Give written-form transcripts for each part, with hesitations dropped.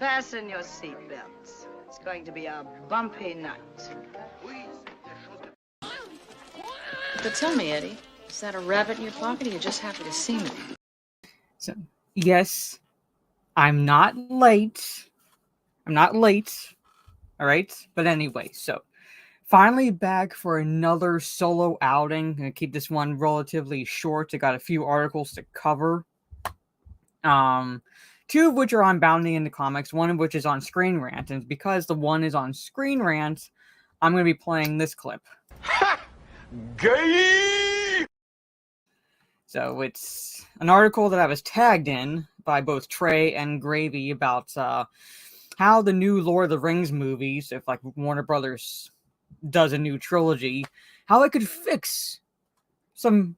Fasten your seatbelts. It's going to be a bumpy night. But tell me, Eddie, is that a rabbit in your pocket, or are you just happy to see me? So, yes, I'm not late. I'm not late. All right. But anyway, so finally back for another solo outing. I'm gonna keep this one relatively short. I got a few articles to cover. Two of which are on Bounding in the Comics, one of which is on ScreenRant, and because the one is on ScreenRant, I'm going to be playing this clip. Ha! Gay! So it's an article that I was tagged in by both Trey and Gravy about how the new Lord of the Rings movies, if like Warner Brothers does a new trilogy, how it could fix some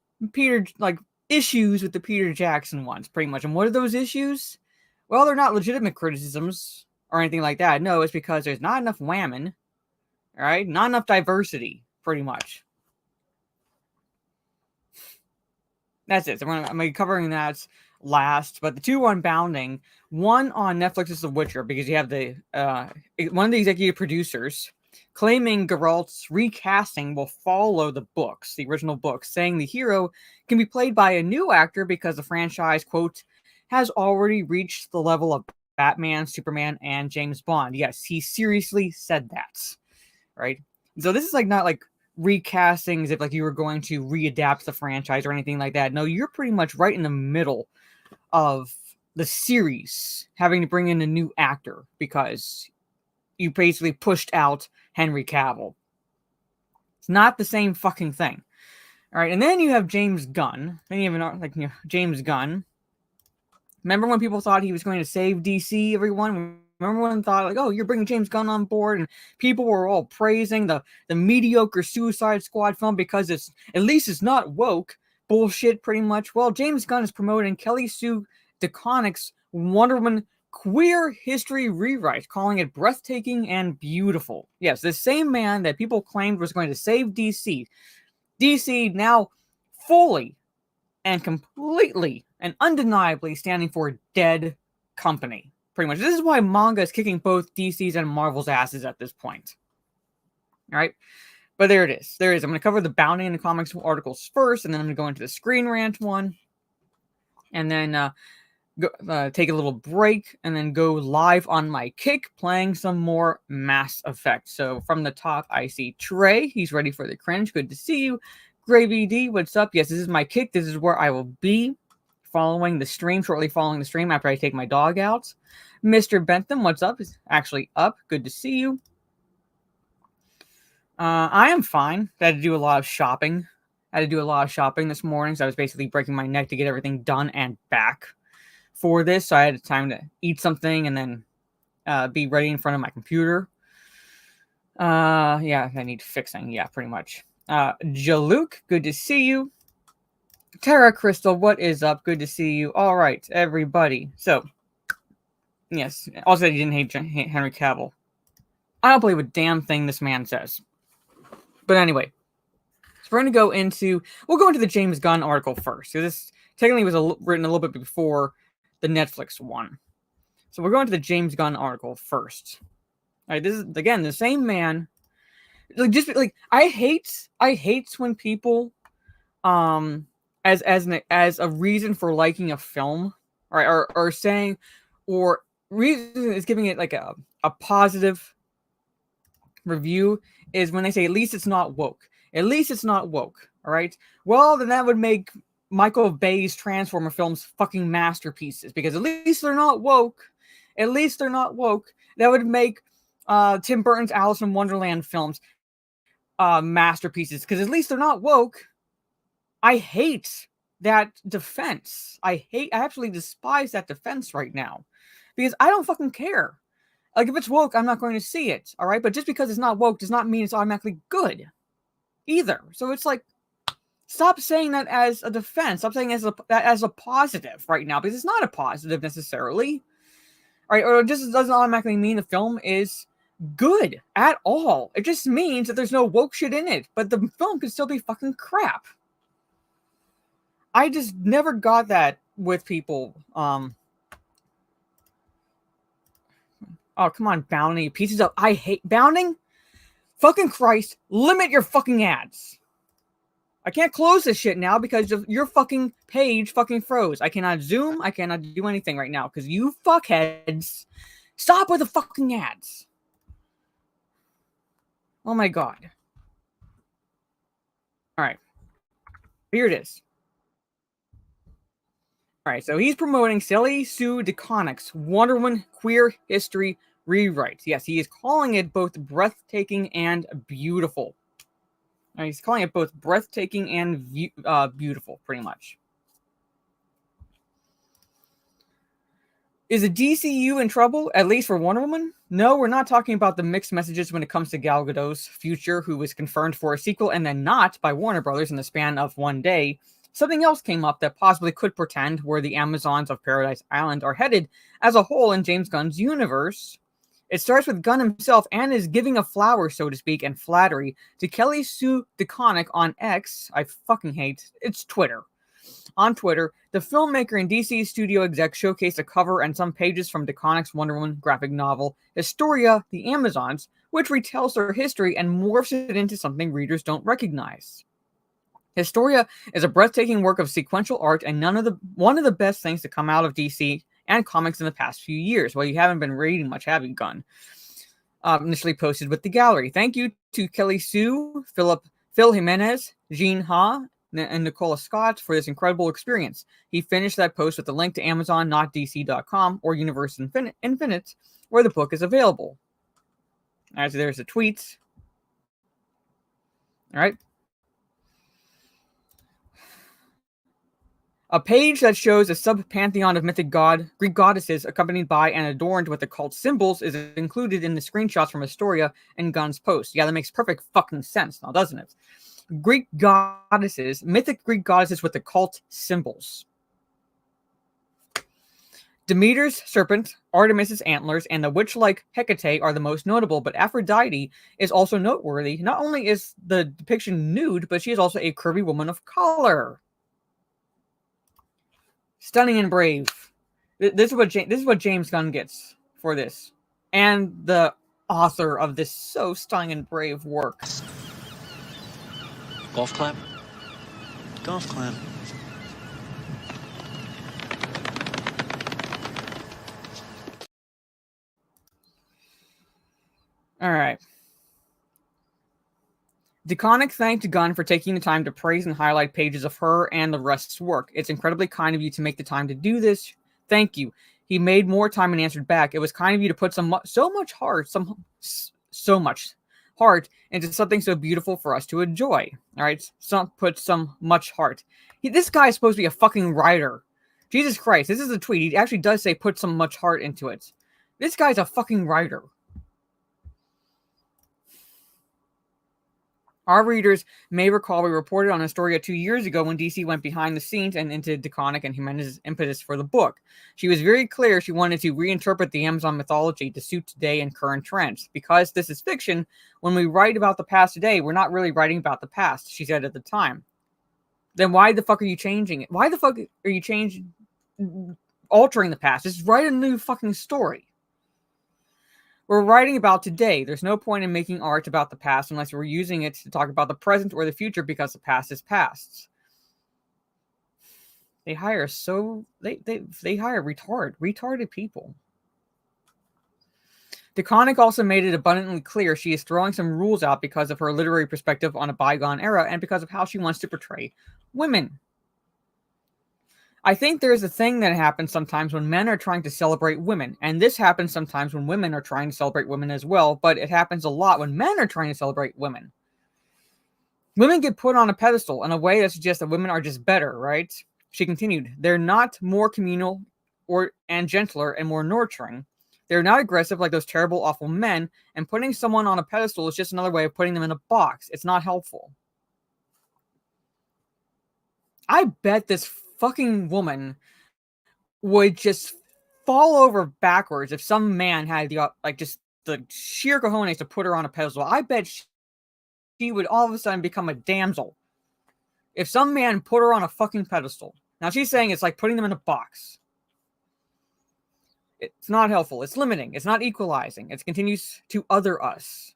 issues with the Peter Jackson ones, pretty much. And what are those issues? Well, they're not legitimate criticisms or anything like that. No, it's because there's not enough whammon, all right? Not enough diversity, pretty much. That's it. So I'm going to be covering that last. But the two on Bounding, one on Netflix is The Witcher, because you have the one of the executive producers claiming Geralt's recasting will follow the books, the original books, saying the hero can be played by a new actor because the franchise, quote, has already reached the level of Batman, Superman, and James Bond. Yes, he seriously said that, right? So this is like not like recasting as if like you were going to readapt the franchise or anything like that. No, you're pretty much right in the middle of the series having to bring in a new actor because you basically pushed out Henry Cavill. It's not the same fucking thing. All right, and then you have James Gunn. Then you have James Gunn. Remember when people thought he was going to save DC, everyone? Remember when thought, like, oh, you're bringing James Gunn on board, and people were all praising the mediocre Suicide Squad film because at least it's not woke. Bullshit, pretty much. Well, James Gunn is promoting Kelly Sue DeConnick's Wonder Woman queer history rewrite, calling it breathtaking and beautiful. Yes, the same man that people claimed was going to save DC. DC now fully and completely and undeniably standing for a dead company. Pretty much. This is why manga is kicking both DC's and Marvel's asses at this point. All right. But there it is. There it is. I'm going to cover the Bounding in the Comics articles first, and then I'm going to go into the ScreenRant one. And then take a little break, and then go live on my Kick, playing some more Mass Effect. So from the top, I see Trey. He's ready for the Cringe. Good to see you. Gravy D, what's up? Yes, this is my Kick. This is where I will be following the stream, shortly following the stream after I take my dog out. Mr. Bentham, what's up? Is actually up. Good to see you. I am fine. I had to do a lot of shopping. This morning, so I was basically breaking my neck to get everything done and back for this. So I had time to eat something and then be ready in front of my computer. Yeah, I need fixing. Yeah, pretty much. Jaluk, good to see you. Tara Crystal, what is up? Good to see you. All right, everybody. So, yes. Also, he didn't hate Henry Cavill. I don't believe a damn thing this man says. But anyway, so we're going to go into... We'll go into the James Gunn article first. So this technically was written a little bit before the Netflix one. So we're going to the James Gunn article first. All right, this is, again, the same man... I hate when people as a reason for liking a film, right, or saying, or reason is giving it like a positive review is when they say at least it's not woke. At least it's not woke. All right. Well, then that would make Michael Bay's Transformer films fucking masterpieces, because at least they're not woke. At least they're not woke. That would make Tim Burton's Alice in Wonderland films masterpieces, because at least they're not woke. I hate that defense. I actually despise that defense right now, because I don't fucking care. Like, if it's woke, I'm not going to see it, all right? But just because it's not woke does not mean it's automatically good either. So it's like, stop saying that as a defense. Stop saying that as a positive right now, because it's not a positive necessarily, all right? Or it just doesn't automatically mean the film is good at all. It just means that there's no woke shit in it, but the film could still be fucking crap. I just never got that with people. Oh, come on, Bounding. Pieces of... I hate Bounding. Fucking Christ. Limit your fucking ads. I can't close this shit now because of your fucking page fucking froze. I cannot zoom. I cannot do anything right now because you fuckheads. Stop with the fucking ads. Oh my god. Alright. Here it is. Alright, so he's promoting Kelly Sue DeConnick's Wonder Woman Queer History Rewrite. Yes, he is calling it both breathtaking and beautiful. He's calling it both breathtaking and beautiful, pretty much. Is the DCU in trouble, at least for Wonder Woman? No, we're not talking about the mixed messages when it comes to Gal Gadot's future, who was confirmed for a sequel and then not by Warner Brothers in the span of one day. Something else came up that possibly could portend where the Amazons of Paradise Island are headed as a whole in James Gunn's universe. It starts with Gunn himself and is giving a flower, so to speak, and flattery to Kelly Sue DeConnick on X. I fucking hate it's Twitter. On Twitter, the filmmaker and DC studio exec showcased a cover and some pages from DeConnick's Wonder Woman graphic novel, Historia, the Amazons, which retells their history and morphs it into something readers don't recognize. Historia is a breathtaking work of sequential art and one of the best things to come out of DC and comics in the past few years. Well, you haven't been reading much, have you, Gunn? Initially posted with the gallery. Thank you to Kelly Sue, Phil Jimenez, Jean Ha, and Nicola Scott for this incredible experience. He finished that post with a link to Amazon, not DC.com, or Universe Infinite, where the book is available. As there's the tweets. All right. A page that shows a sub-pantheon of mythic Greek goddesses accompanied by and adorned with occult symbols is included in the screenshots from Historia and Gunn's post. Yeah, that makes perfect fucking sense now, doesn't it? Greek goddesses, mythic Greek goddesses with occult symbols. Demeter's serpent, Artemis's antlers, and the witch-like Hecate are the most notable, but Aphrodite is also noteworthy. Not only is the depiction nude, but she is also a curvy woman of color. Stunning and brave. This is what James Gunn gets for this, and the author of this so stunning and brave work. Golf clap? Golf clap. All right. DeConnick thanked Gunn for taking the time to praise and highlight pages of her and the rest's work. It's incredibly kind of you to make the time to do this. Thank you. He made more time and answered back. It was kind of you to put so much heart into something so beautiful for us to enjoy. All right, put some much heart. This guy is supposed to be a fucking writer. Jesus Christ, this is a tweet. He actually does say put some much heart into it. This guy's a fucking writer. Our readers may recall we reported on Historia 2 years ago when DC went behind the scenes and into DeConnick and Jimenez's impetus for the book. She was very clear she wanted to reinterpret the Amazon mythology to suit today and current trends. Because this is fiction, when we write about the past today, we're not really writing about the past, she said at the time. Then why the fuck are you changing it? Why the fuck are you altering the past? Just write a new fucking story. We're writing about today. There's no point in making art about the past unless we're using it to talk about the present or the future because the past is past. They hire retarded people. DeConnick also made it abundantly clear she is throwing some rules out because of her literary perspective on a bygone era and because of how she wants to portray women. I think there's a thing that happens sometimes when men are trying to celebrate women, and this happens sometimes when women are trying to celebrate women as well, but it happens a lot when men are trying to celebrate women. Women get put on a pedestal in a way that suggests that women are just better, right? She continued, they're not more communal and gentler and more nurturing. They're not aggressive like those terrible, awful men, and putting someone on a pedestal is just another way of putting them in a box. It's not helpful. I bet this fucking woman would just fall over backwards if some man had just the sheer cojones to put her on a pedestal. I bet she would all of a sudden become a damsel if some man put her on a fucking pedestal. Now she's saying it's like putting them in a box. It's not helpful. It's limiting. It's not equalizing. It continues to other us.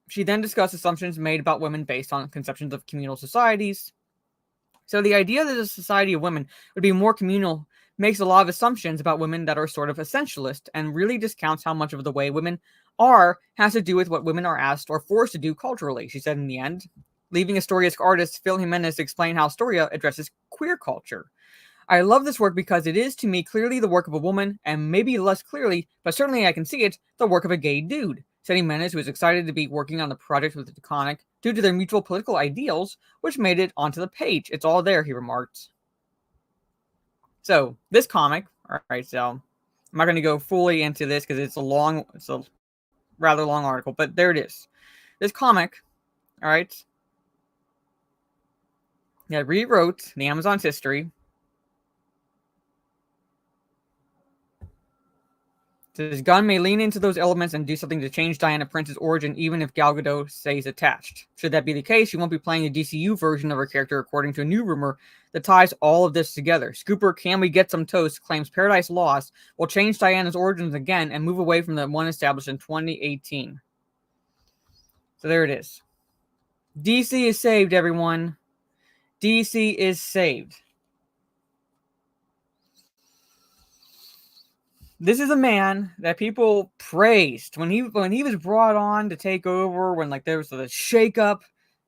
She then discussed assumptions made about women based on conceptions of communal societies. So the idea that a society of women would be more communal makes a lot of assumptions about women that are sort of essentialist and really discounts how much of the way women are has to do with what women are asked or forced to do culturally, she said in the end, leaving Astoria's artist Phil Jimenez to explain how Astoria addresses queer culture. I love this work because it is, to me, clearly the work of a woman, and maybe less clearly, but certainly I can see it, the work of a gay dude. Said Jimenez, who was excited to be working on the project with DeConnick due to their mutual political ideals, which made it onto the page. It's all there, he remarked. So, this comic, alright, so I'm not going to go fully into this because it's a rather long article, but there it is. This comic, alright, rewrote the Amazon's history. Says Gunn may lean into those elements and do something to change Diana Prince's origin, even if Gal Gadot stays attached. Should that be the case, she won't be playing the DCU version of her character, according to a new rumor that ties all of this together. Scooper, Can We Get Some Toast claims Paradise Lost will change Diana's origins again and move away from the one established in 2018. So there it is. DC is saved, everyone. DC is saved. This is a man that people praised when he was brought on to take over, when like there was the shakeup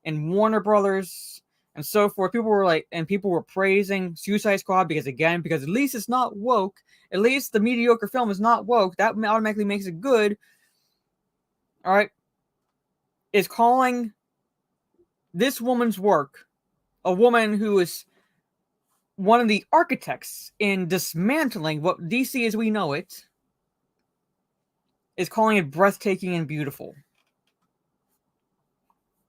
in Warner Brothers and so forth. People were praising Suicide Squad because at least it's not woke. At least the mediocre film is not woke. That automatically makes it good. All right. Is calling this woman's work, a woman who is one of the architects in dismantling what DC as we know it, is calling it breathtaking and beautiful.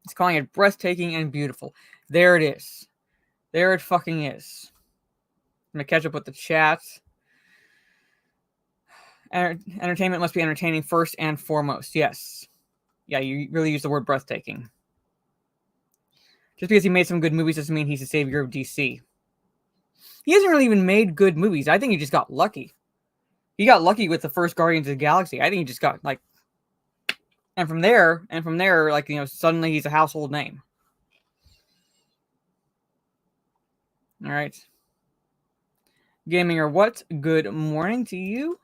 It's calling it breathtaking and beautiful. There it is. There it fucking is. I'm going to catch up with the chat. Entertainment must be entertaining first and foremost. Yes. Yeah, you really use the word breathtaking. Just because he made some good movies doesn't mean he's the savior of DC. He hasn't really even made good movies. I think he just got lucky. He got lucky with the first Guardians of the Galaxy. I think he just got like, and from there, like, you know, suddenly he's a household name. All right. Gaminger, what? Good morning to you.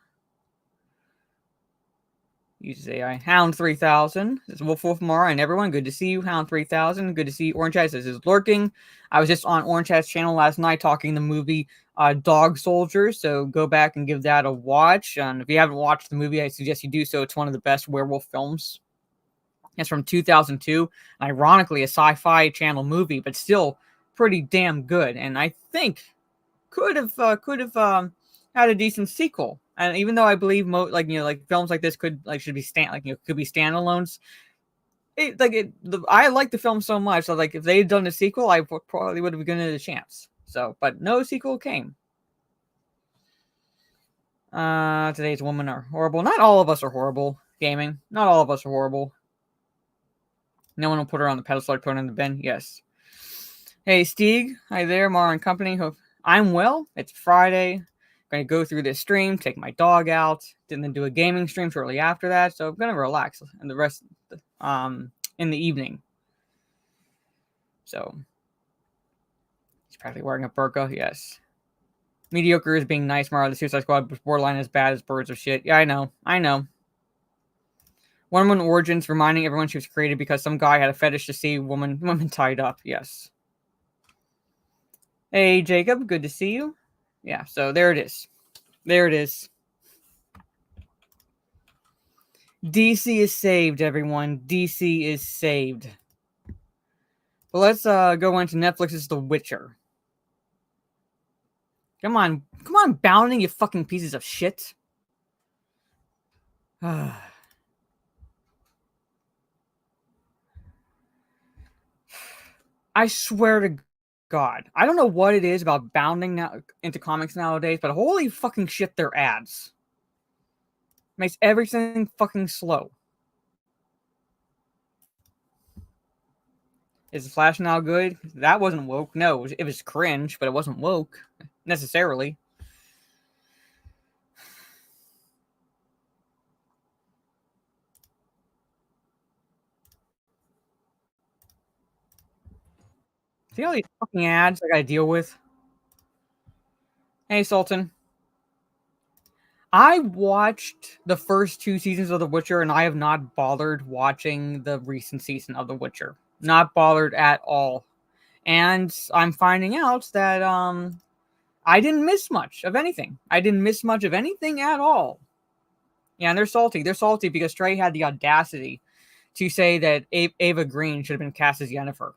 Uses AI. Hound 3000. This is Wolf Mara and everyone. Good to see you, Hound 3000. Good to see you, Orange Eyes. This is Lurking. I was just on Orange Eyes' channel last night talking the movie Dog Soldiers, so go back and give that a watch. And if you haven't watched the movie, I suggest you do so. It's one of the best werewolf films. It's from 2002. Ironically, a sci-fi channel movie, but still pretty damn good. And I think could have had a decent sequel. And even though I believe films like this could be standalones, I like the film so much. So like if they had done a sequel, I probably would have given it a chance. So, but no sequel came. Today's women are horrible. Not all of us are horrible. Gaming. Not all of us are horrible. No one will put her on the pedestal or put her in the bin. Yes. Hey, Stieg. Hi there, Mara and company. Hope I'm well. It's Friday. Going to go through this stream, take my dog out, then do a gaming stream shortly after that. So I'm going to relax and the rest in the evening. So he's practically wearing a burqa. Yes. Mediocre is being nice, Mara. The Suicide Squad was borderline as bad as Birds of Shit. Yeah, I know. Wonder Woman Origins, reminding everyone she was created because some guy had a fetish to see women tied up. Yes. Hey, Jacob. Good to see you. Yeah, so there it is. There it is. DC is saved, everyone. DC is saved. But let's go into Netflix's The Witcher. Come on, Bounding, you fucking pieces of shit. I swear to God, I don't know what it is about Bounding now into comics nowadays, but holy fucking shit, their ads makes everything fucking slow. Is the Flash now good? That wasn't woke. No, it was cringe, but it wasn't woke necessarily. See all these fucking ads I gotta deal with? Hey, Sultan. I watched the first 2 seasons of The Witcher, and I have not bothered watching the recent season of The Witcher. Not bothered at all. And I'm finding out that I didn't miss much of anything. I didn't miss much of anything at all. Yeah, and they're salty. They're salty because Trey had the audacity to say that Ava Green should have been cast as Yennefer.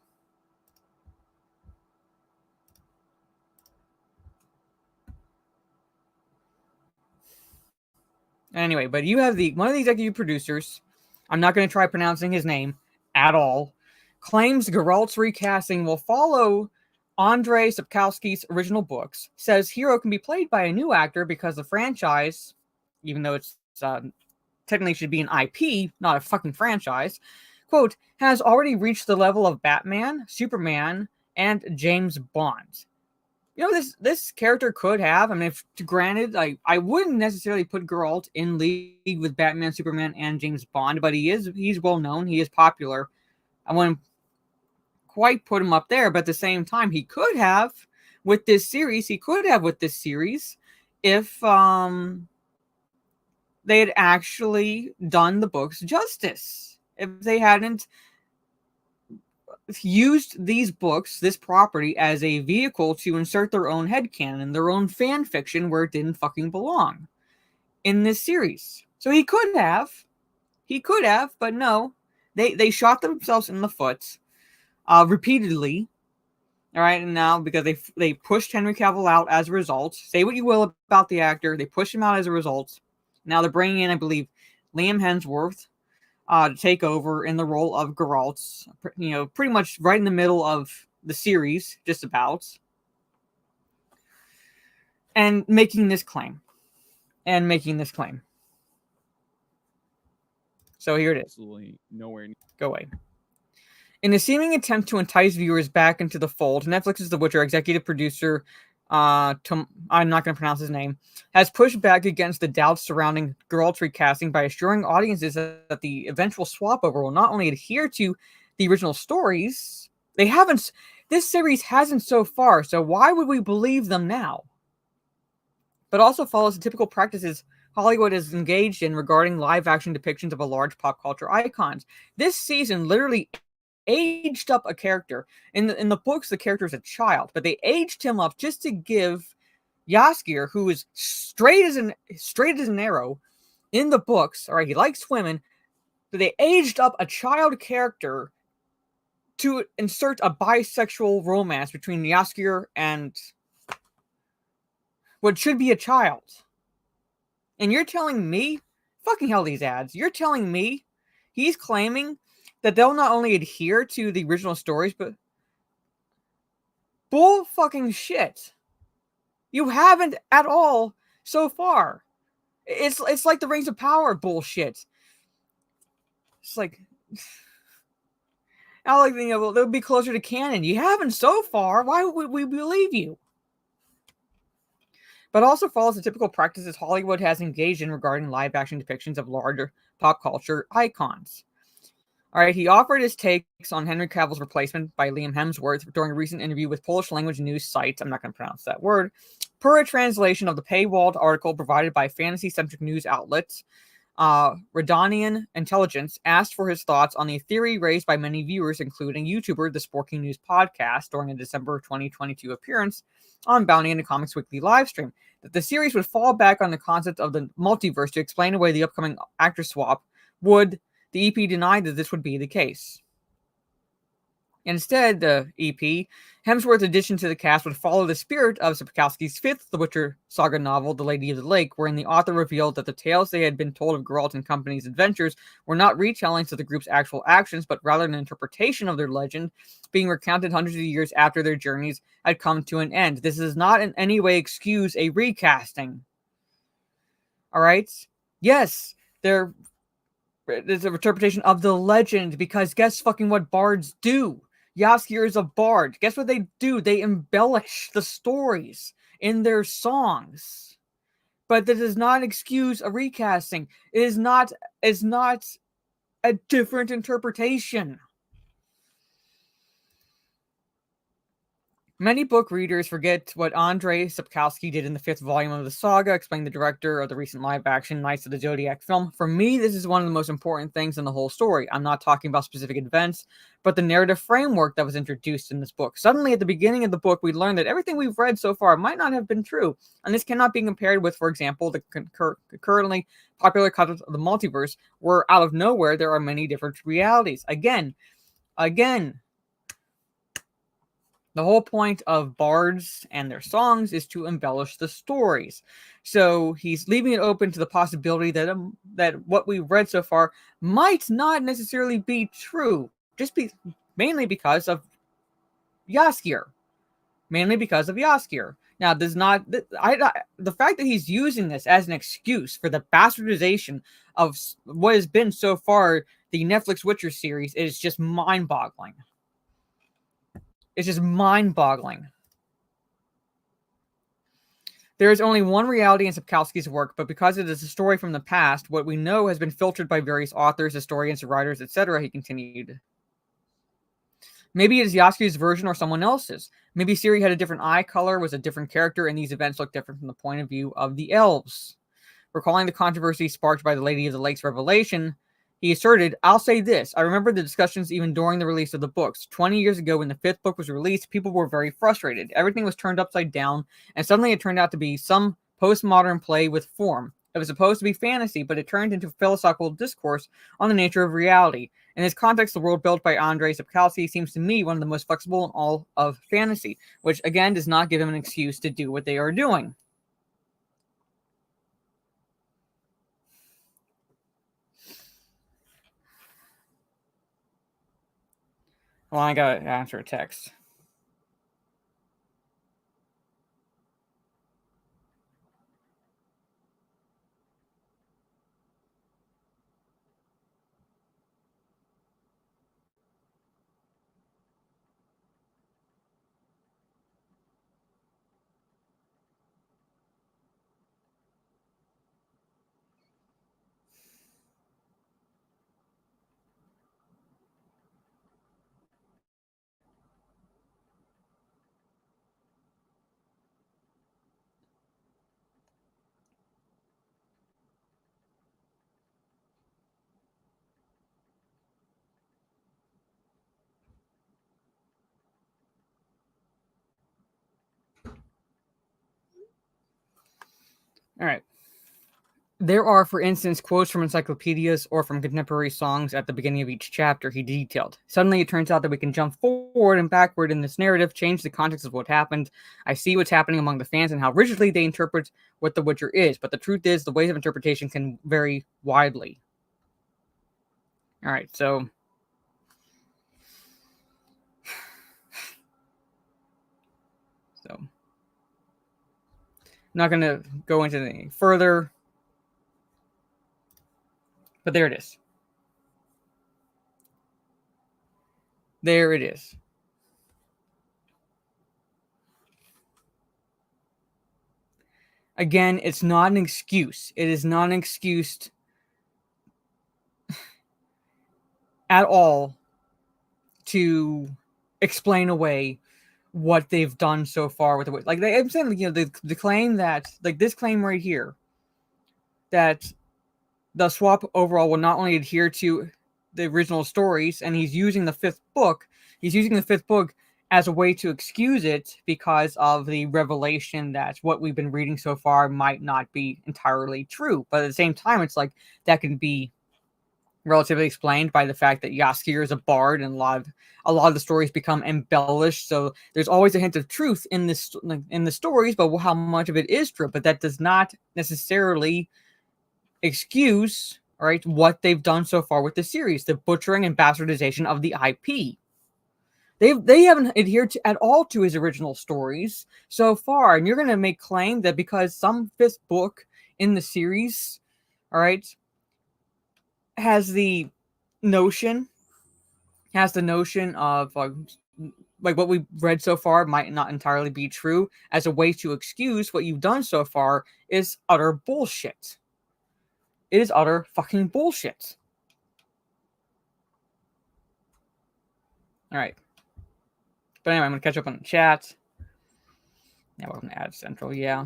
Anyway, but you have one of the executive producers. I'm not going to try pronouncing his name at all. Claims Geralt's recasting will follow Andrei Sapkowski's original books. Says Hero can be played by a new actor because the franchise, even though it's technically should be an IP, not a fucking franchise, quote, has already reached the level of Batman, Superman, and James Bond. You know, this character could have. I mean, if granted, I wouldn't necessarily put Geralt in league with Batman, Superman, and James Bond, but he's well known. He is popular. I wouldn't quite put him up there, but at the same time, he could have with this series. He could have with this series if they had actually done the books justice. If they hadn't used these books, this property, as a vehicle to insert their own headcanon, their own fan fiction where it didn't fucking belong in this series. So he could have, but no, they shot themselves in the foot repeatedly. All right, and now because they pushed Henry Cavill out as a result. Say what you will about the actor, they pushed him out as a result. Now they're bringing in, I believe, Liam Hemsworth to take over in the role of Geralt, pretty much right in the middle of the series, just about, and making this claim. So here it is. Absolutely nowhere. Go away. In a seeming attempt to entice viewers back into the fold, Netflix's The Witcher executive producer, I'm not going to pronounce his name, has pushed back against the doubts surrounding Geralt's recasting by assuring audiences that the eventual swap over will not only adhere to the original stories, this series hasn't so far, so why would we believe them now? But also follows the typical practices Hollywood is engaged in regarding live-action depictions of a large pop culture icons. This season literally aged up a character. In the books, the character is a child, but they aged him up just to give Jaskier, who is straight as an arrow in the books. All right, he likes women, but they aged up a child character to insert a bisexual romance between Jaskier and what should be a child. And you're telling me, fucking hell, these ads, you're telling me he's claiming that they'll not only adhere to the original stories, but bull fucking shit. You haven't at all so far. It's like the Rings of Power bullshit. It's like, I like they'll be closer to canon. You haven't so far. Why would we believe you? But also follows the typical practices Hollywood has engaged in regarding live-action depictions of larger pop culture icons. All right, he offered his takes on Henry Cavill's replacement by Liam Hemsworth during a recent interview with Polish-language news site, I'm not going to pronounce that word, per a translation of the paywalled article provided by fantasy-centric news outlets. Redonian Intelligence asked for his thoughts on the theory raised by many viewers, including YouTuber The Sporking News Podcast, during a December 2022 appearance on Bounty and the Comics Weekly livestream, that the series would fall back on the concept of the multiverse to explain away the upcoming actor swap. Would the EP denied that this would be the case? Instead, the EP, Hemsworth's addition to the cast would follow the spirit of Sapkowski's fifth The Witcher saga novel, The Lady of the Lake, wherein the author revealed that the tales they had been told of Geralt and company's adventures were not retellings of the group's actual actions, but rather an interpretation of their legend, being recounted hundreds of years after their journeys had come to an end. This does not in any way excuse a recasting. All right? Yes, there's an interpretation of the legend, because guess fucking what bards do? Jaskier is a bard. Guess what they do? They embellish the stories in their songs. But that does not excuse a recasting. It is not a different interpretation. Many book readers forget what Andrei Sapkowski did in the 5th volume of the saga, explaining the director of the recent live-action Knights of the Zodiac film. For me, this is one of the most important things in the whole story. I'm not talking about specific events, but the narrative framework that was introduced in this book. Suddenly, at the beginning of the book, we learn that everything we've read so far might not have been true, and this cannot be compared with, for example, the currently popular concept of the multiverse, where out of nowhere there are many different realities. Again, the whole point of bards and their songs is to embellish the stories. So he's leaving it open to the possibility that that what we've read so far might not necessarily be true, mainly because of Yaskir. Mainly because of Yaskir. Now, does not the fact that he's using this as an excuse for the bastardization of what has been so far the Netflix Witcher series is just mind-boggling. It's just mind-boggling. There is only one reality in Sapkowski's work, but because it is a story from the past, what we know has been filtered by various authors, historians, writers, etc., he continued. Maybe it is Yaski's version or someone else's. Maybe Ciri had a different eye color, was a different character, and these events look different from the point of view of the elves. Recalling the controversy sparked by the Lady of the Lakes revelation, he asserted, "I'll say this. I remember the discussions even during the release of the books. 20 years ago, when the 5th book was released, people were very frustrated. Everything was turned upside down, and suddenly it turned out to be some postmodern play with form. It was supposed to be fantasy, but it turned into philosophical discourse on the nature of reality. In this context, the world built by Andrei Sapkowski seems to me one of the most flexible in all of fantasy, which again does not give him an excuse to do what they are doing." Well, I gotta answer a text. All right. There are, for instance, quotes from encyclopedias or from contemporary songs at the beginning of each chapter he detailed. Suddenly, it turns out that we can jump forward and backward in this narrative, change the context of what happened. I see what's happening among the fans and how rigidly they interpret what The Witcher is, but the truth is, the ways of interpretation can vary widely. All right, so I'm not going to go into any further, but there it is. There it is. Again, it's not an excuse. It is not an excuse at all to explain away what they've done so far with the way. Like I'm saying, the claim that, like this claim right here, that the swap overall will not only adhere to the original stories, and he's using the 5th book. He's using the 5th book as a way to excuse it because of the revelation that what we've been reading so far might not be entirely true. But at the same time, it's like that can be relatively explained by the fact that Yaskir is a bard, and a lot of the stories become embellished. So there's always a hint of truth in the stories, but how much of it is true? But that does not necessarily excuse, right, what they've done so far with the series, the butchering and bastardization of the IP. They haven't adhered at all to his original stories so far, and you're going to make claim that because some 5th book in the series, all right, has the notion of like what we've read so far might not entirely be true as a way to excuse what you've done so far is utter bullshit. It is utter fucking bullshit. All right. But anyway, I'm going to catch up on the chat. Yeah, welcome to Ad Central. Yeah.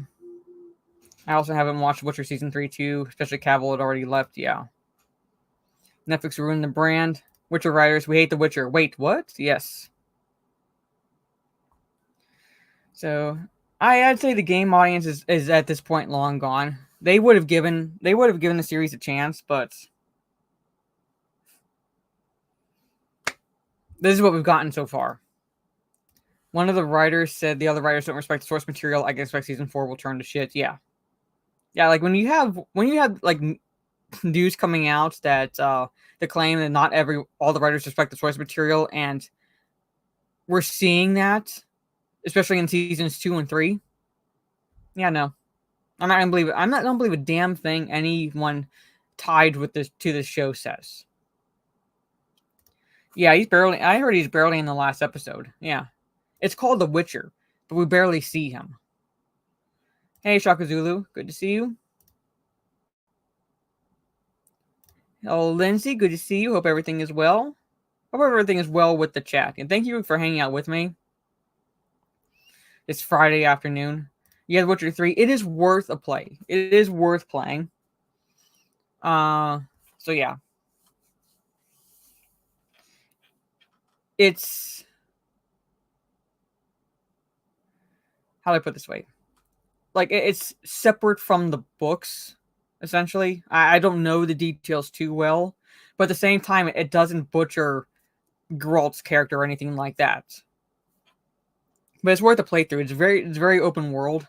I also haven't watched Witcher Season 3 too, especially Cavill had already left. Yeah. Netflix ruined the brand. Witcher writers, we hate The Witcher. Wait, what? Yes. So, I'd say the game audience is at this point long gone. They would have given the series a chance, but this is what we've gotten so far. One of the writers said the other writers don't respect the source material. I can expect season 4 will turn to shit. Yeah. Yeah, like when you have like news coming out that the claim that not all the writers respect the source material, and we're seeing that, especially in seasons 2 and 3. Yeah, no. I'm not gonna believe a damn thing anyone tied with this to this show says. Yeah, I heard he's barely in the last episode. Yeah. It's called The Witcher, but we barely see him. Hey, Shaka Zulu, good to see you. Hello, Lindsay, good to see you. Hope everything is well. Hope everything is well with the chat. And thank you for hanging out with me. It's Friday afternoon. Yeah, The Witcher 3. It is worth a play. It is worth playing. So yeah. It's... How do I put this way? Like, it's separate from the books, essentially. I don't know the details too well. But at the same time, it doesn't butcher Geralt's character or anything like that. But it's worth a playthrough. It's very open world.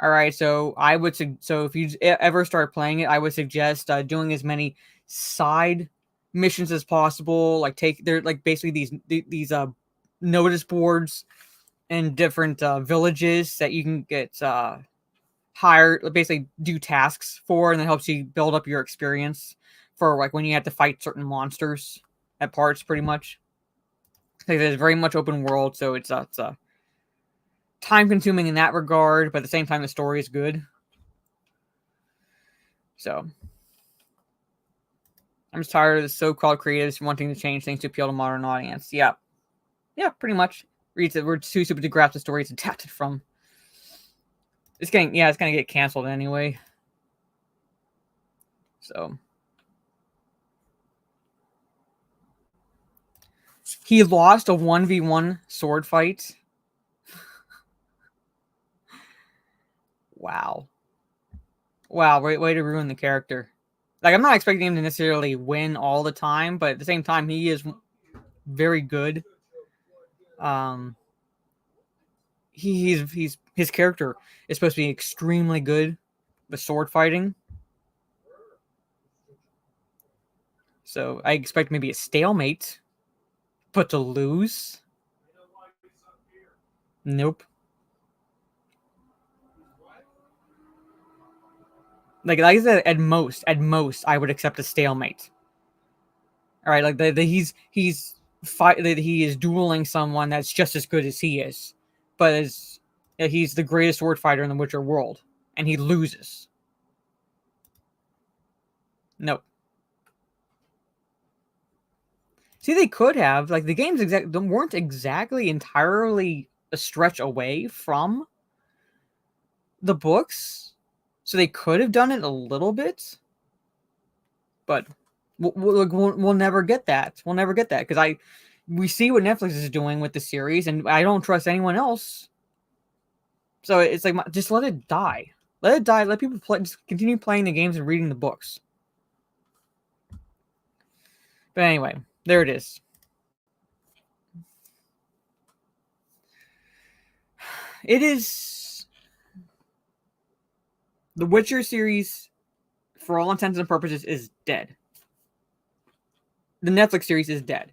All right, so if you ever start playing it, I would suggest doing as many side missions as possible. Like they're like basically these notice boards in different villages that you can get hired, basically do tasks for, and that helps you build up your experience for like when you have to fight certain monsters at parts, pretty much. Like, it's very much open world, so it's time consuming in that regard, but at the same time the story is good. So I'm just tired of the so-called creatives wanting to change things to appeal to modern audience. Yeah, pretty much. We're too stupid to grasp the story it's adapted from. It's gonna get canceled anyway. So he lost a 1v1 sword fight. Wow, way to ruin the character. Like, I'm not expecting him to necessarily win all the time, but at the same time, he is very good. His character is supposed to be extremely good with sword fighting. So I expect maybe a stalemate, but to lose? Nope. Like I said, at most, I would accept a stalemate. All right, like he is dueling someone that's just as good as he is, but he's the greatest sword fighter in the Witcher world, and he loses. Nope. See, they could have, like, the games weren't exactly entirely a stretch away from the books, so they could have done it a little bit, but we'll never get that. We'll never get that because we see what Netflix is doing with the series, and I don't trust anyone else. So it's like, just let it die. Let it die. Let people just continue playing the games and reading the books. But anyway, there it is. It is the Witcher series, for all intents and purposes, is dead. The Netflix series is dead.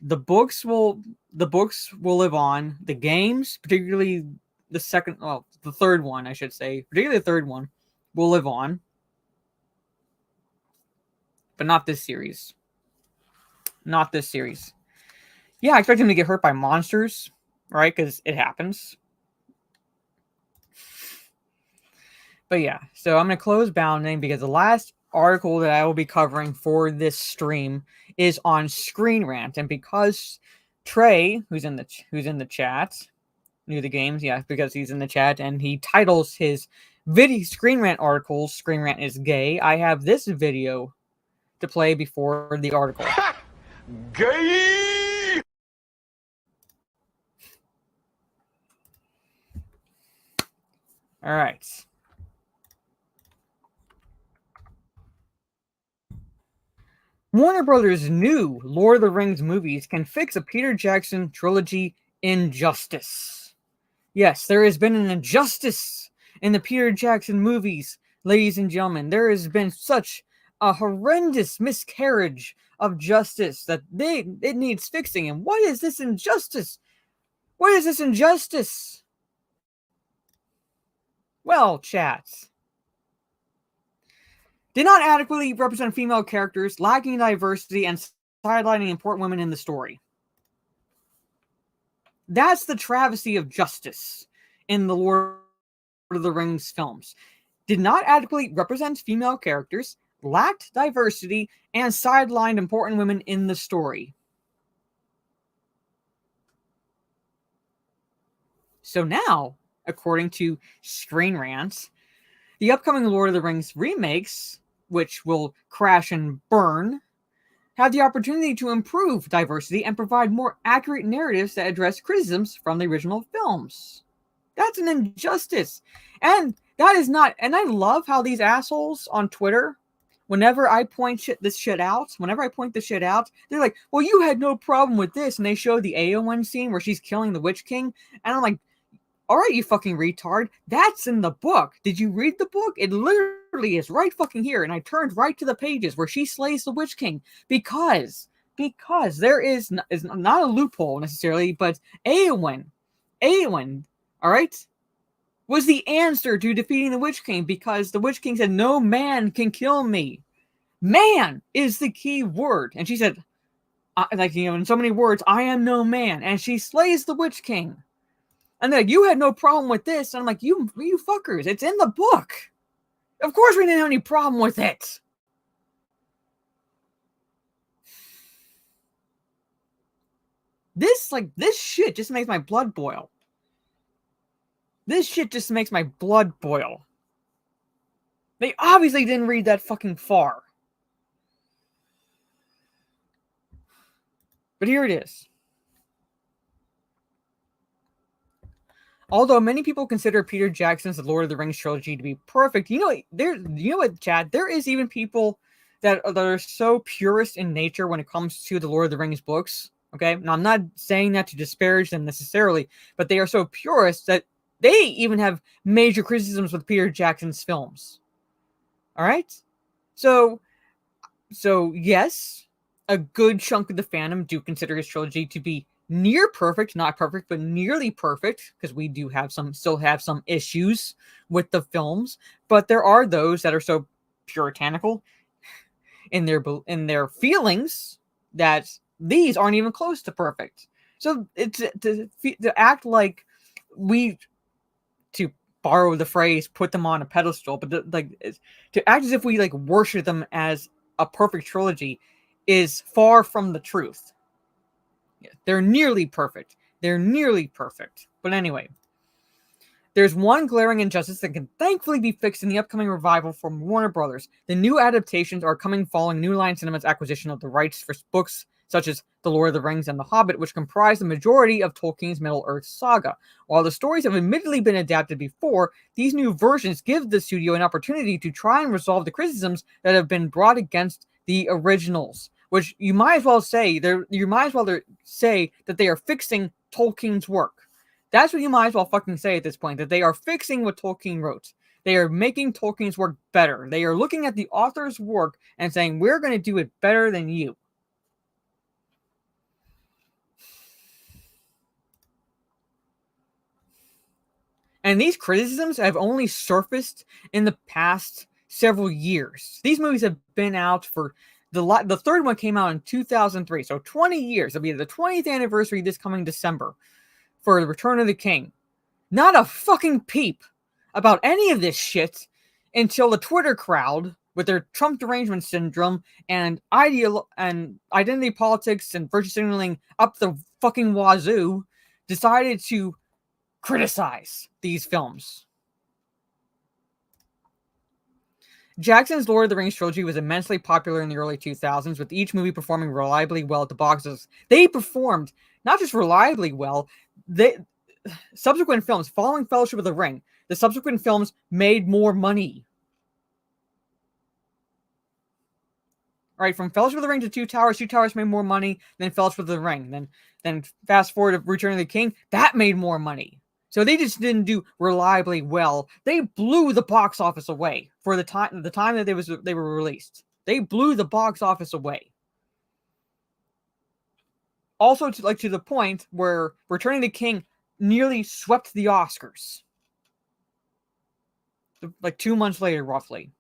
The books will live on. The games, particularly the third one, I should say, particularly the third one, will live on. But not this series. Not this series. Yeah, I expect him to get hurt by monsters, right? Because it happens. But yeah, so I'm going to close bounding because the last article that I will be covering for this stream is on ScreenRant, and because Trey, who's in the chat, knew the games, yeah, because he's in the chat, and he titles his video ScreenRant articles, ScreenRant is gay. I have this video to play before the article. Gay! Alright. Warner Brothers' new Lord of the Rings movies can fix a Peter Jackson trilogy injustice. Yes, there has been an injustice in the Peter Jackson movies, ladies and gentlemen. There has been such a horrendous miscarriage of justice that it needs fixing. And what is this injustice? What is this injustice? Well, chats. Did not adequately represent female characters, lacking diversity, and sidelining important women in the story. That's the travesty of justice in the Lord of the Rings films. Did not adequately represent female characters, lacked diversity, and sidelined important women in the story. So now, according to ScreenRant, the upcoming Lord of the Rings remakes, which will crash and burn, have the opportunity to improve diversity and provide more accurate narratives that address criticisms from the original films. That's an injustice. And that is not... And I love how these assholes on Twitter, whenever I point this shit out, they're like, well, you had no problem with this. And they show the Eowyn scene where she's killing the Witch King. And I'm like, all right, you fucking retard. That's in the book. Did you read the book? It literally is right fucking here. And I turned right to the pages where she slays the Witch King. Because there is not a loophole necessarily, but Eowyn, all right, was the answer to defeating the Witch King, because the Witch King said, no man can kill me. Man is the key word. And she said, in so many words, I am no man. And she slays the Witch King. And they're like, you had no problem with this. And I'm like, you fuckers, it's in the book. Of course we didn't have any problem with it. This shit just makes my blood boil. This shit just makes my blood boil. They obviously didn't read that fucking far. But here it is. Although many people consider Peter Jackson's The Lord of the Rings trilogy to be perfect, you know what, Chad? There is even people that are so purist in nature when it comes to the Lord of the Rings books. Okay, now I'm not saying that to disparage them necessarily, but they are so purist that they even have major criticisms with Peter Jackson's films. All right, so yes, a good chunk of the fandom do consider his trilogy to be near perfect, not perfect, but nearly perfect, because we do still have some issues with the films. But there are those that are so puritanical in their feelings that these aren't even close to perfect. So it's to act like we, to borrow the phrase, put them on a pedestal, but to act as if we worship them as a perfect trilogy is far from the truth. They're nearly perfect. But anyway, there's one glaring injustice that can thankfully be fixed in the upcoming revival from Warner Brothers. The new adaptations are coming following New Line Cinema's acquisition of the rights for books such as The Lord of the Rings and The Hobbit, which comprise the majority of Tolkien's Middle-earth saga. While the stories have admittedly been adapted before, these new versions give the studio an opportunity to try and resolve the criticisms that have been brought against the originals. Which you might as well say that they are fixing Tolkien's work. That's what you might as well fucking say at this point, that they are fixing what Tolkien wrote. They are making Tolkien's work better. They are looking at the author's work and saying, we're going to do it better than you. And these criticisms have only surfaced in the past several years. These movies have been out for... The third one came out in 2003, so 20 years. It'll be the 20th anniversary this coming December for The Return of the King. Not a fucking peep about any of this shit until the Twitter crowd, with their Trump derangement syndrome and identity politics and virtue signaling up the fucking wazoo, decided to criticize these films. Jackson's Lord of the Rings trilogy was immensely popular in the early 2000s, with each movie performing reliably well at the box office. They performed not just reliably well, subsequent films following Fellowship of the Ring, the subsequent films made more money. All right, from Fellowship of the Ring to Two Towers made more money than Fellowship of the Ring. Then fast forward to Return of the King, that made more money. So they just didn't do reliably well. They blew the box office away for the time that they were released. They blew the box office away. Also, to the point where Return of the King nearly swept the Oscars. Like 2 months later, roughly.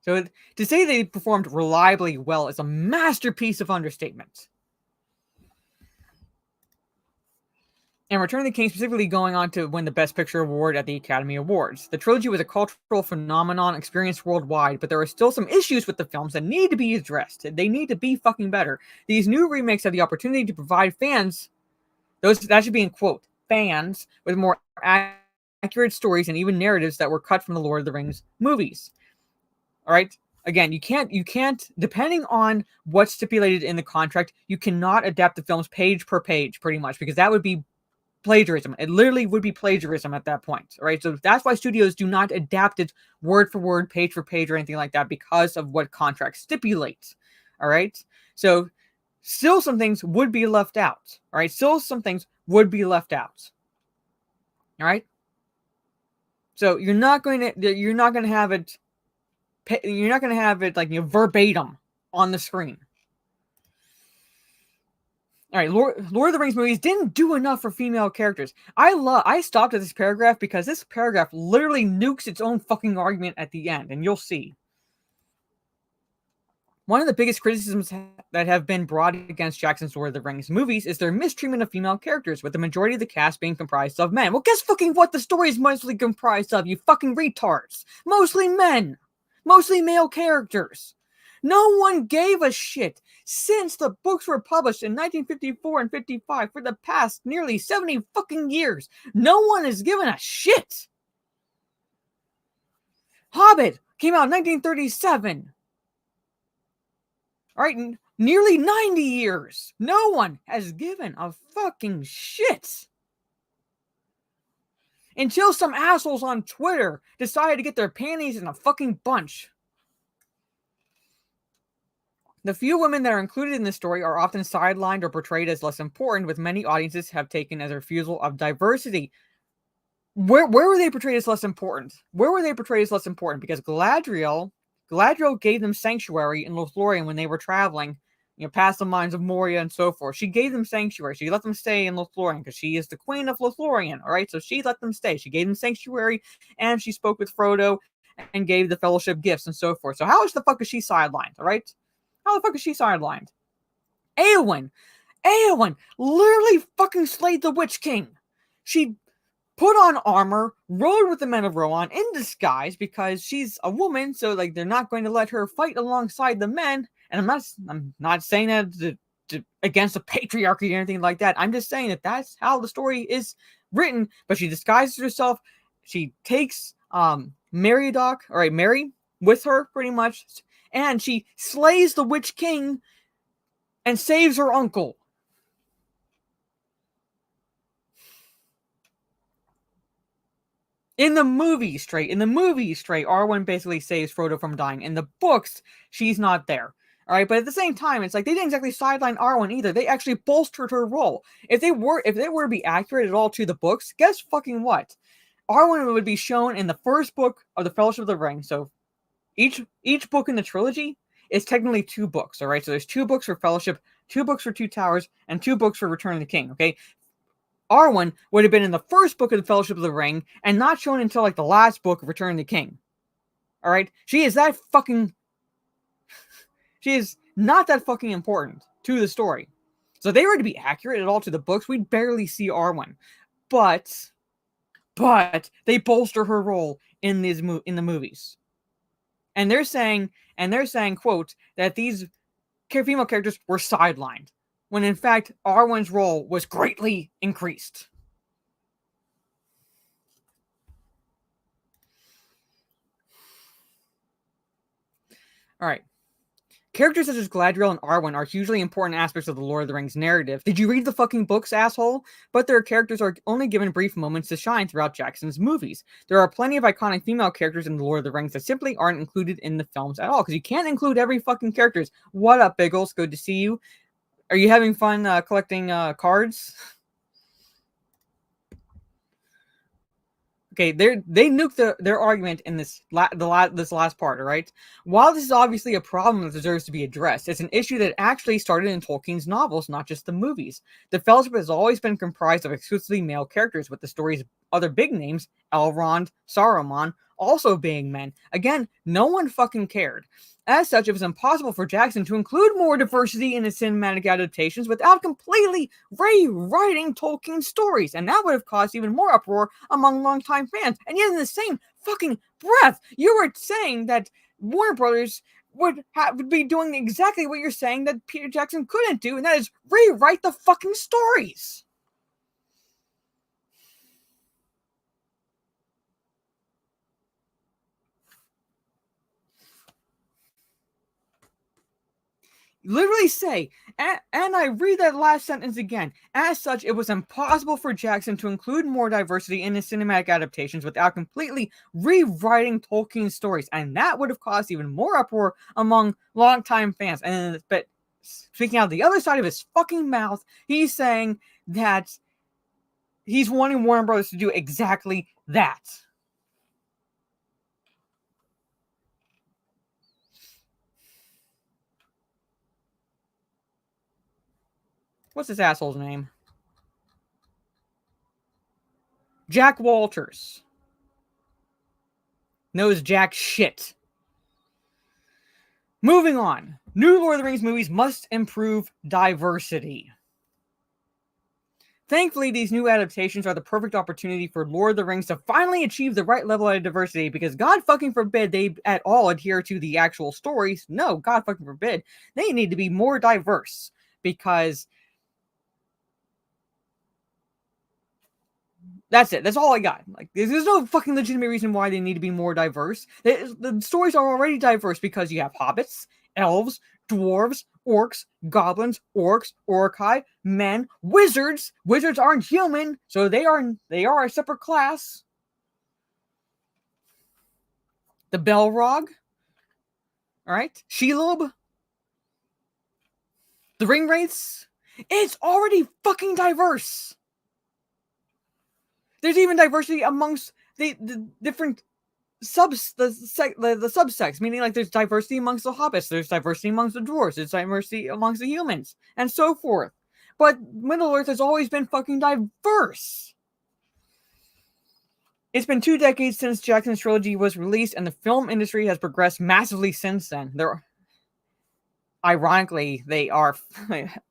So to say they performed reliably well is a masterpiece of understatement. And Return of the King specifically going on to win the Best Picture award at the Academy Awards. The trilogy was a cultural phenomenon experienced worldwide, but there are still some issues with the films that need to be addressed. They need to be fucking better. These new remakes have the opportunity to provide fans, that should be in quote, fans, with more accurate stories and even narratives that were cut from the Lord of the Rings movies. All right. Again, you can't, depending on what's stipulated in the contract, you cannot adapt the films page per page, pretty much, because that would be plagiarism. It literally would be plagiarism at that point. All right. So that's why studios do not adapt it word for word, page for page, or anything like that, because of what contracts stipulate. All right. So still some things would be left out. All right. Still some things would be left out. All right. So you're not going to have it. You're not going to have it like verbatim on the screen. All right, Lord of the Rings movies didn't do enough for female characters. I stopped at this paragraph because this paragraph literally nukes its own fucking argument at the end, and you'll see. One of the biggest criticisms that have been brought against Jackson's Lord of the Rings movies is their mistreatment of female characters, with the majority of the cast being comprised of men. Well, guess fucking what the story is mostly comprised of, you fucking retards. Mostly men. Mostly male characters. No one gave a shit since the books were published in 1954 and 55 for the past nearly 70 fucking years. No one has given a shit. Hobbit came out in 1937. All right, nearly 90 years. No one has given a fucking shit. Until some assholes on Twitter decided to get their panties in a fucking bunch. The few women that are included in this story are often sidelined or portrayed as less important, with many audiences have taken as a refusal of diversity. Where were they portrayed as less important? Where were they portrayed as less important? Because Galadriel gave them sanctuary in Lothlorien when they were traveling, past the mines of Moria and so forth. She gave them sanctuary. She let them stay in Lothlorien because she is the queen of Lothlorien, all right? So she let them stay. She gave them sanctuary, and she spoke with Frodo and gave the fellowship gifts and so forth. So how the fuck is she sidelined, all right? How the fuck is she sidelined? Eowyn literally fucking slayed the Witch King. She put on armor, rode with the men of Rohan in disguise because she's a woman, so they're not going to let her fight alongside the men. And I'm not saying that against the patriarchy or anything like that. I'm just saying that that's how the story is written. But she disguises herself. She takes Mary with her pretty much, and she slays the Witch King and saves her uncle. In the movies, Arwen basically saves Frodo from dying. In the books, she's not there. All right, but at the same time, it's they didn't exactly sideline Arwen either. They actually bolstered her role. If they were to be accurate at all to the books, guess fucking what? Arwen would be shown in the first book of the Fellowship of the Ring. So each book in the trilogy is technically 2 books. All right, so there's 2 books for Fellowship, 2 books for Two Towers, and 2 books for Return of the King. Okay. Arwen would have been in the first book of the Fellowship of the Ring and not shown until the last book of Return of the King. All right, she is not that fucking important to the story. So if they were to be accurate at all to the books, we'd barely see Arwen. But they bolster her role in the movies. And they're saying, quote, that these female characters were sidelined, when in fact Arwen's role was greatly increased. All right. Characters such as Galadriel and Arwen are hugely important aspects of the Lord of the Rings narrative. Did you read the fucking books, asshole? But their characters are only given brief moments to shine throughout Jackson's movies. There are plenty of iconic female characters in the Lord of the Rings that simply aren't included in the films at all, because you can't include every fucking characters. What up, Biggles? Good to see you. Are you having fun collecting cards? Okay, they nuked their argument in this last part, all right? While this is obviously a problem that deserves to be addressed, it's an issue that actually started in Tolkien's novels, not just the movies. The Fellowship has always been comprised of exclusively male characters, with the story's other big names, Elrond, Saruman, also being men. Again, no one fucking cared. As such, it was impossible for Jackson to include more diversity in his cinematic adaptations without completely rewriting Tolkien's stories, and that would have caused even more uproar among longtime fans. And yet, in the same fucking breath, you were saying that Warner Brothers would be doing exactly what you're saying that Peter Jackson couldn't do, and that is rewrite the fucking stories. Literally say, and I read that last sentence again. As such, it was impossible for Jackson to include more diversity in his cinematic adaptations without completely rewriting Tolkien's stories, and that would have caused even more uproar among longtime fans. But speaking out the other side of his fucking mouth, he's saying that he's wanting Warner Brothers to do exactly that. What's this asshole's name? Jack Walters. Knows jack shit. Moving on. New Lord of the Rings movies must improve diversity. Thankfully, these new adaptations are the perfect opportunity for Lord of the Rings to finally achieve the right level of diversity, because God fucking forbid they at all adhere to the actual stories. No, God fucking forbid. They need to be more diverse, because that's it. That's all I got. Like, there's no fucking legitimate reason why they need to be more diverse. The stories are already diverse because you have hobbits, elves, dwarves, orcs, goblins, orcs, orcai, men, wizards. Wizards aren't human, so they are a separate class. The Belrog. All right, Shelob. The Ringwraiths. It's already fucking diverse. There's even diversity amongst the different subsects, meaning like there's diversity amongst the hobbits, there's diversity amongst the dwarves, there's diversity amongst the humans, and so forth. But Middle-earth has always been fucking diverse. It's been 2 decades since Jackson's trilogy was released, and the film industry has progressed massively since then. Ironically,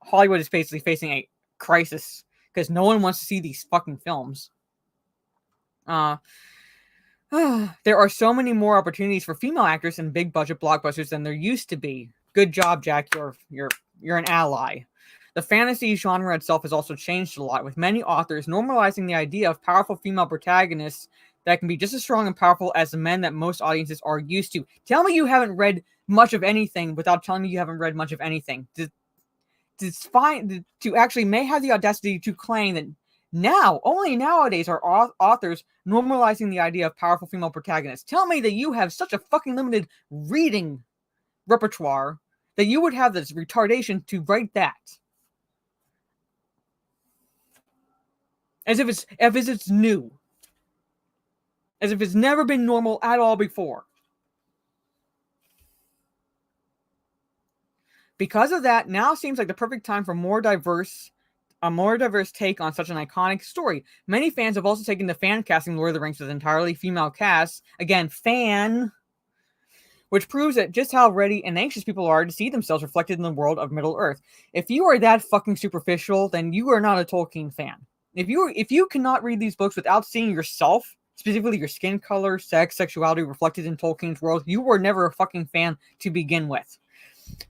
Hollywood is basically facing a crisis because no one wants to see these fucking films. There are so many more opportunities for female actors in big budget blockbusters than there used to be. Good job, Jack. You're an ally. The fantasy genre itself has also changed a lot, with many authors normalizing the idea of powerful female protagonists that can be just as strong and powerful as the men that most audiences are used to. Tell me you haven't read much of anything without telling me you haven't read much of anything. It's fine to actually may have the audacity to claim that only nowadays are authors normalizing the idea of powerful female protagonists. Tell me that you have such a fucking limited reading repertoire that you would have this retardation to write that. As if it's new. As if it's never been normal at all before. Because of that, now seems like the perfect time for a more diverse take on such an iconic story. Many fans have also taken to fan casting Lord of the Rings with entirely female casts. Again, fan, which proves that just how ready and anxious people are to see themselves reflected in the world of Middle-earth. If you are that fucking superficial, then you are not a Tolkien fan. If you cannot read these books without seeing yourself, specifically your skin color, sex, sexuality reflected in Tolkien's world, you were never a fucking fan to begin with.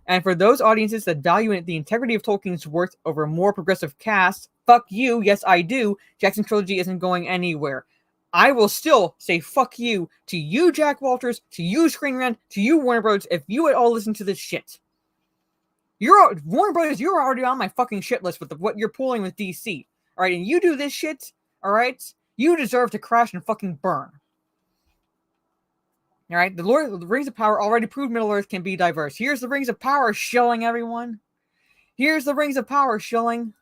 And for those audiences that value the integrity of Tolkien's work over a more progressive cast, fuck you, yes I do. Jackson's trilogy isn't going anywhere. I will still say fuck you to you, Jack Walters, to you, ScreenRant, to you, Warner Bros. If you would all listen to this shit. Warner Bros. You're already on my fucking shit list with what you're pulling with DC. All right, and you do this shit. All right, you deserve to crash and fucking burn. All right, the Rings of Power already proved Middle Earth can be diverse. Here's the Rings of Power shilling, everyone. Here's the Rings of Power shilling.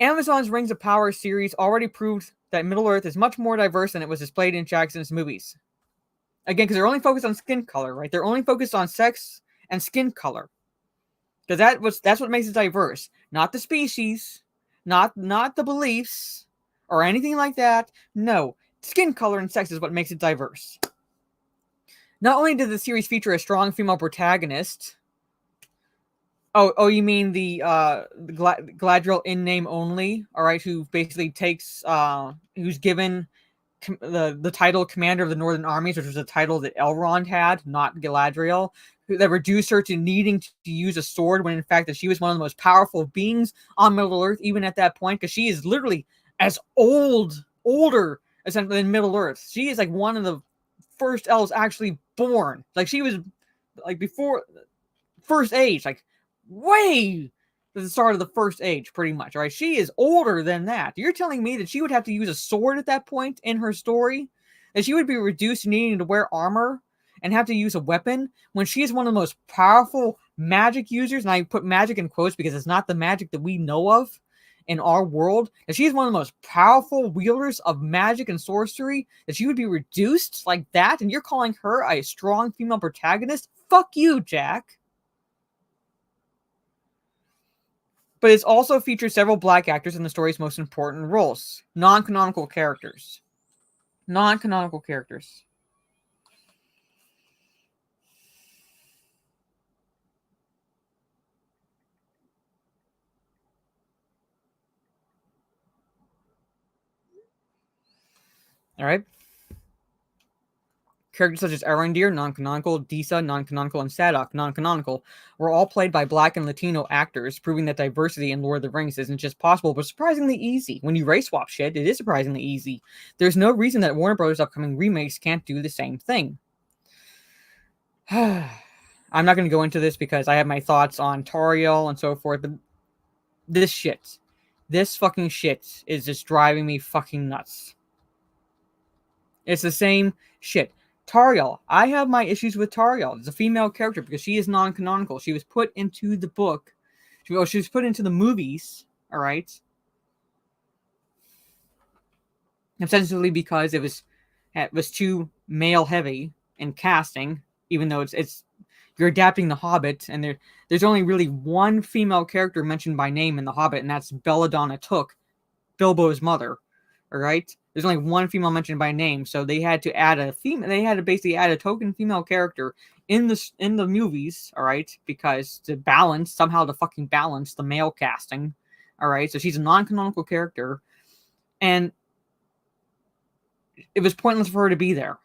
Amazon's Rings of Power series already proved that Middle Earth is much more diverse than it was displayed in Jackson's movies. Again, because they're only focused on skin color, right? They're only focused on sex and skin color. Because that's what makes it diverse. Not the species, not the beliefs, or anything like that. No, skin color and sex is what makes it diverse. Not only did the series feature a strong female protagonist. Oh, you mean the Gladriel in name only? All right, who basically takes who's given the title Commander of the Northern Armies, which was a title that Elrond had, not Galadriel, that reduced her to needing to use a sword when in fact that she was one of the most powerful beings on Middle Earth, even at that point, because she is literally as older essentially than Middle Earth. She is like one of the first elves actually born. Like she was like before First Age, like way at the start of the First Age, pretty much. All right, she is older than that. You're telling me that she would have to use a sword at that point in her story? That she would be reduced to needing to wear armor and have to use a weapon when she is one of the most powerful magic users? And I put magic in quotes because it's not the magic that we know of in our world. That she's one of the most powerful wielders of magic and sorcery. That she would be reduced like that, and you're calling her a strong female protagonist? Fuck you, Jack. But it's also featured several black actors in the story's most important roles. Non-canonical characters. Non-canonical characters. All right. Characters such as Arondir, non-canonical, Disa, non-canonical, and Sadok, non-canonical, were all played by Black and Latino actors, proving that diversity in Lord of the Rings isn't just possible, but surprisingly easy. When you race swap shit, it is surprisingly easy. There's no reason that Warner Bros. Upcoming remakes can't do the same thing. I'm not going to go into this because I have my thoughts on Tariel and so forth, but this fucking shit is just driving me fucking nuts. It's the same shit. Tariel, I have my issues with Tariel. It's a female character because she is non-canonical. She was put into the book. She was put into the movies, all right? Essentially because it was too male-heavy in casting, even though it's you're adapting The Hobbit, and there's only really one female character mentioned by name in The Hobbit, and that's Belladonna Took, Bilbo's mother, all right? There's only one female mentioned by name, so they had to add a female. They had to basically add a token female character in the movies, all right, because to fucking balance the male casting, all right. So she's a non-canonical character, and it was pointless for her to be there.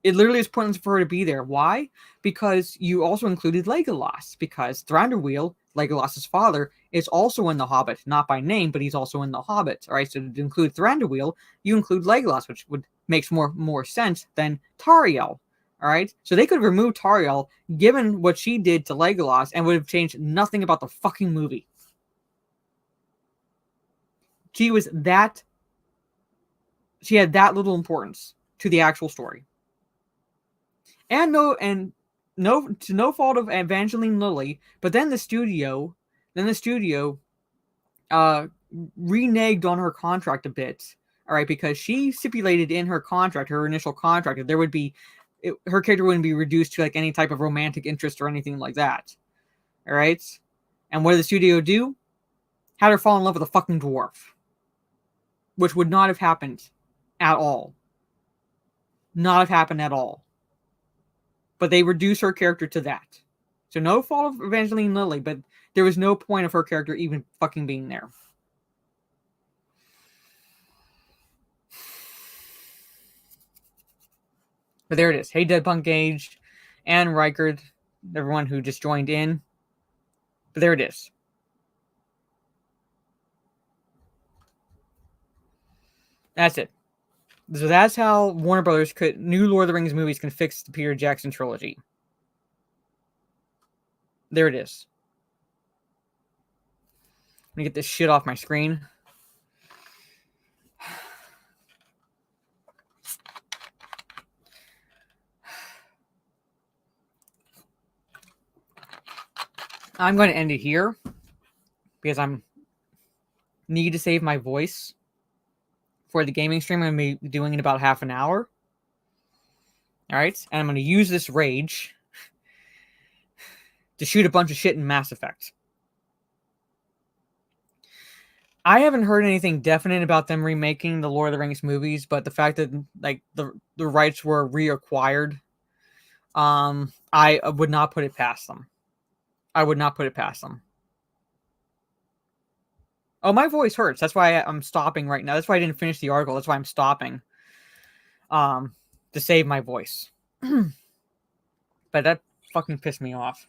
It literally is pointless for her to be there. Why? Because you also included Legolas, because Thranduil, Legolas's father, is also in The Hobbit, not by name, but he's also in The Hobbit. All right, so to include Thranduil, you include Legolas, which makes more sense than Tariel. All right, so they could have removed Tariel, given what she did to Legolas, and would have changed nothing about the fucking movie. She had that little importance to the actual story. And no fault of Evangeline Lilly, but then the studio reneged on her contract a bit, all right, because she stipulated in her contract, her initial contract, that there would be her character wouldn't be reduced to like any type of romantic interest or anything like that, all right. And what did the studio do? Had her fall in love with a fucking dwarf, which would not have happened at all. Not have happened at all. But they reduced her character to that. So no fault of Evangeline Lilly, but there was no point of her character even fucking being there. But there it is. Hey, Dead Punk Age, and Reichard, everyone who just joined in. But there it is. That's it. So that's how Warner Brothers new Lord of the Rings movies can fix the Peter Jackson trilogy. There it is. Let me get this shit off my screen. I'm going to end it here because I'm need to save my voice for the gaming stream I'm going to be doing in about half an hour. All right, and I'm going to use this rage to shoot a bunch of shit in Mass Effect. I haven't heard anything definite about them remaking the Lord of the Rings movies, but the fact that like the rights were reacquired, I would not put it past them. I would not put it past them. Oh, my voice hurts. That's why I'm stopping right now. That's why I didn't finish the article. That's why I'm stopping. To save my voice. But that fucking pissed me off.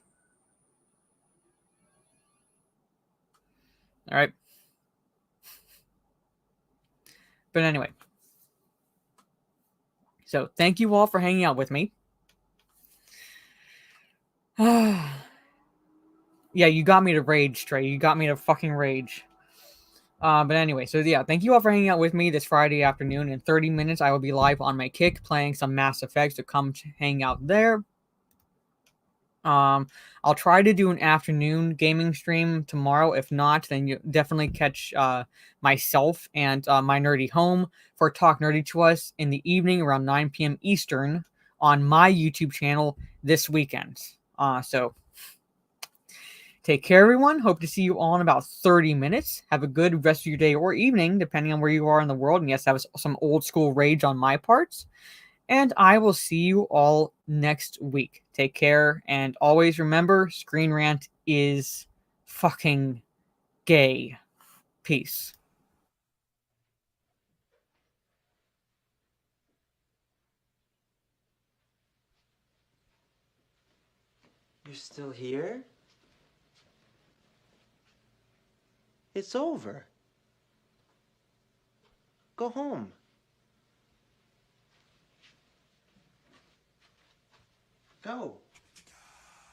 All right. But anyway. So, thank you all for hanging out with me. Yeah, you got me to rage, Trey. You got me to fucking rage. But anyway, so yeah, thank you all for hanging out with me this Friday afternoon. In 30 minutes, I will be live on my Kick playing some Mass Effect, so come hang out there. I'll try to do an afternoon gaming stream tomorrow. If not, then you definitely catch myself and my nerdy home for Talk Nerdy to Us in the evening around 9 p.m. Eastern on my YouTube channel this weekend. So take care, everyone. Hope to see you all in about 30 minutes. Have a good rest of your day or evening, depending on where you are in the world. And yes, that was some old school rage on my parts. And I will see you all next week. Take care. And always remember, ScreenRant is fucking gay. Peace. You're still here? It's over. Go home. Go.